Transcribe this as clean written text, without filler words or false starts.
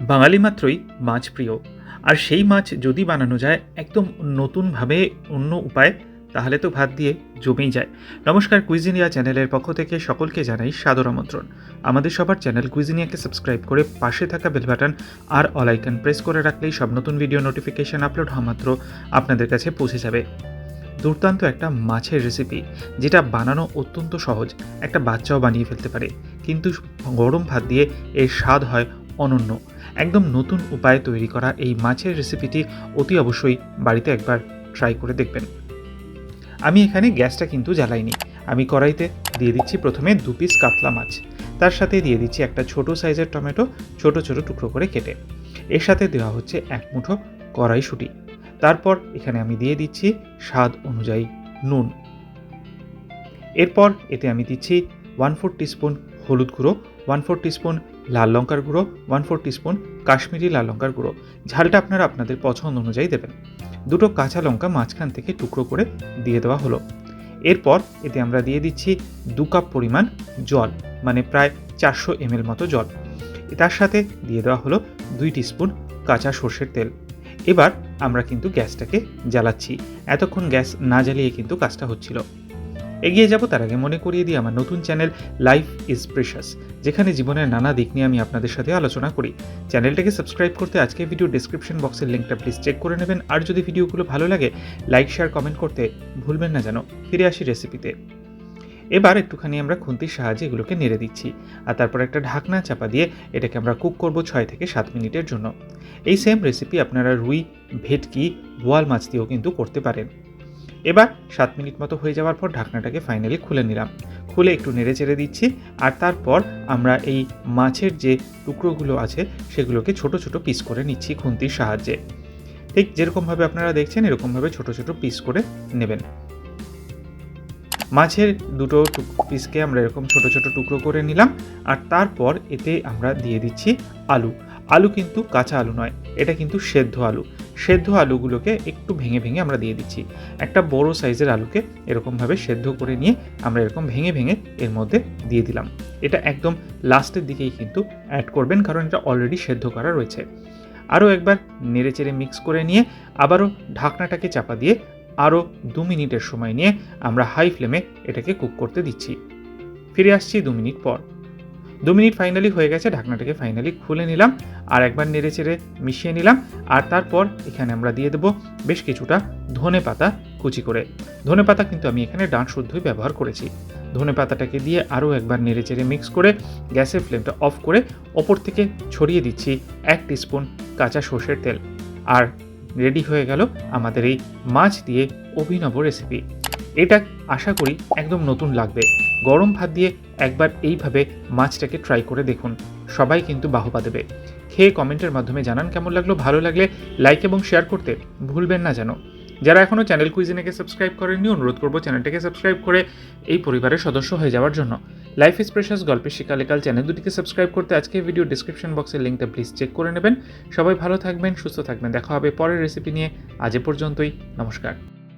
বাঙালি মাত্রই মাছ প্রিয়, আর সেই মাছ যদি বানানো যায় একদম নতুনভাবে, অন্য উপায়ে, তাহলে তো ভাত দিয়ে জমেই যায়। নমস্কার, কুইজিনিয়া চ্যানেলের পক্ষ থেকে সকলকে জানাই সাদর আমন্ত্রণ। আমাদের সবার চ্যানেল কুইজিনিয়াকে সাবস্ক্রাইব করে পাশে থাকা বেল বাটন আর অল আইকন প্রেস করে রাখলেই সব নতুন ভিডিও নোটিফিকেশন আপলোড হওয়া মাত্র আপনাদের কাছে পৌঁছে যাবে। দুর্দান্ত একটা মাছের রেসিপি, যেটা বানানো অত্যন্ত সহজ, একটা বাচ্চাও বানিয়ে ফেলতে পারে, কিন্তু গরম ভাত দিয়ে এর স্বাদ হয় অনন্য। একদম নতুন উপায়ে তৈরি করা এই মাছের রেসিপিটি অতি অবশ্যই বাড়িতে একবার ট্রাই করে দেখবেন। আমি এখানে গ্যাসটা কিন্তু জ্বালাইনি। আমি কড়াইতে দিয়ে দিচ্ছি প্রথমে 2 পিস কাতলা মাছ, তার সাথে দিয়ে দিচ্ছি একটা ছোট সাইজের টমেটো ছোট ছোট টুকরো করে কেটে। এর সাথে দেওয়া হচ্ছে 1 মুঠো কড়াইশুঁটি। তারপর এখানে আমি দিয়ে দিচ্ছি স্বাদ অনুযায়ী নুন। এরপর এতে আমি দিচ্ছি 1/4 টিস্পুন হলুদ গুঁড়ো, 1/4 টিস্পুন লাল লঙ্কার গুঁড়ো, 1/4 টিস্পুন কাশ্মীরি লাল লঙ্কার গুঁড়ো। ঝালটা আপনারা আপনাদের পছন্দ অনুযায়ী দেবেন। 2টো কাঁচা লঙ্কা মাঝখান থেকে টুকরো করে দিয়ে দেওয়া হলো। এরপর এতে আমরা দিয়ে দিচ্ছি 2 কাপ পরিমাণ জল, মানে প্রায় 400 ml মতো জল। তার সাথে দিয়ে দেওয়া হলো 2 টিস্পুন কাঁচা সর্ষের তেল। এবার আমরা কিন্তু গ্যাসটাকে জ্বালাচ্ছি। এতক্ষণ গ্যাস না জ্বালিয়ে কিন্তু কাজটা হচ্ছিল। এগিয়ে যাব তার আগে মনে করিয়ে দিই আমার নতুন চ্যানেল লাইফ ইজ প্রেশাস, যেখানে জীবনের নানা দিক নিয়ে আমি আপনাদের সাথে আলোচনা করি। চ্যানেলটাকে সাবস্ক্রাইব করতে আজকে ভিডিও ডেসক্রিপশন বক্সের লিঙ্কটা প্লিজ চেক করে নেবেন। আর যদি ভিডিওগুলো ভালো লাগে লাইক শেয়ার কমেন্ট করতে ভুলবেন না যেন। ফিরে আসি রেসিপিতে। এবার একটুখানি আমরা খুন্তির সাহায্যে এগুলোকে নেড়ে দিচ্ছি, আর তারপর একটা ঢাকনা চাপা দিয়ে এটাকে আমরা কুক করব 6 থেকে 7 মিনিটের জন্য। এই সেম রেসিপি আপনারা রুই, ভেটকি, বোয়াল মাছ দিয়েও কিন্তু করতে পারেন। এবার 7 মিনিট মতো হয়ে যাওয়ার পর ঢাকনাটাকে ফাইনালি খুলে নিলাম। খুলে একটু নেড়ে চেড়ে দিচ্ছি, আর তারপর আমরা এই মাছের যে টুকরোগুলো আছে সেগুলোকে ছোট ছোট পিস করে নিচ্ছি খুন্তির সাহায্যে। ঠিক যেরকমভাবে আপনারা দেখছেন এরকমভাবে ছোট ছোট পিস করে নেবেন। মাছের 2টো পিসকে আমরা এরকম ছোট ছোট টুকরো করে নিলাম, আর তারপর এতে আমরা দিয়ে দিচ্ছি আলু। আলু কিন্তু কাঁচা আলু নয়, এটা কিন্তু সেদ্ধ আলু। সেদ্ধ আলুগুলোকে একটু ভেঙে ভেঙে আমরা দিয়ে দিচ্ছি। একটা বড় সাইজের আলুকে এরকমভাবে সেদ্ধ করে নিয়ে আমরা এরকম ভেঙে ভেঙে এর মধ্যে দিয়ে দিলাম। এটা একদম লাস্টের দিকেই কিন্তু অ্যাড করবেন, কারণ এটা অলরেডি সেদ্ধ করা রয়েছে। আরও একবার নেড়ে চেড়ে মিক্স করে নিয়ে আবারও ঢাকনাটাকে চাপা দিয়ে আরও 2 মিনিটের সময় নিয়ে আমরা হাই ফ্লেমে এটাকে কুক করতে দিচ্ছি। ফিরে আসছি 2 মিনিট পর। 2 মিনিট ফাইনালি হয়ে গেছে, ঢাকনাটাকে ফাইনালি খুলে নিলাম, আর একবার নেড়ে চেড়ে মিশিয়ে নিলাম। আর তারপর এখানে আমরা দিয়ে দেবো বেশ কিছুটা ধনে পাতা কুচি করে। ধনে পাতা কিন্তু আমি এখানে ডাঁট শুদ্ধই ব্যবহার করেছি। ধনে পাতাটাকে দিয়ে আরও একবার নেড়ে চেড়ে মিক্স করে গ্যাসের ফ্লেমটা অফ করে ওপর থেকে ছড়িয়ে দিচ্ছি 1 টিস্পুন কাঁচা সর্ষের তেল। আর রেডি হয়ে গেল আমাদের এই মাছ দিয়ে অভিনব রেসিপি। এটা আশা করি একদম নতুন লাগবে। গরম ভাত দিয়ে একবার এইভাবে মাছটাকে ট্রাই করে দেখুন, সবাই কিন্তু বাহবা দেবে। খেয়ে কমেন্টের মাধ্যমে জানান কেমন লাগলো। ভালো লাগলে লাইক এবং শেয়ার করতে ভুলবেন না যেন। যারা এখনও চ্যানেল কুইজিনেকে সাবস্ক্রাইব করেননি, অনুরোধ করবো চ্যানেলটাকে সাবস্ক্রাইব করে এই পরিবারের সদস্য হয়ে যাওয়ার জন্য। লাইফ ইজ প্রেশাস গল্পের শিকালেকাল চ্যানেল দুটিকে সাবস্ক্রাইব করতে আজকে ভিডিও ডিসক্রিপশন বক্সের লিঙ্কটা প্লিজ চেক করে নেবেন। সবাই ভালো থাকবেন, সুস্থ থাকবেন। দেখা হবে পরের রেসিপি নিয়ে। আজ এ পর্যন্তই, নমস্কার।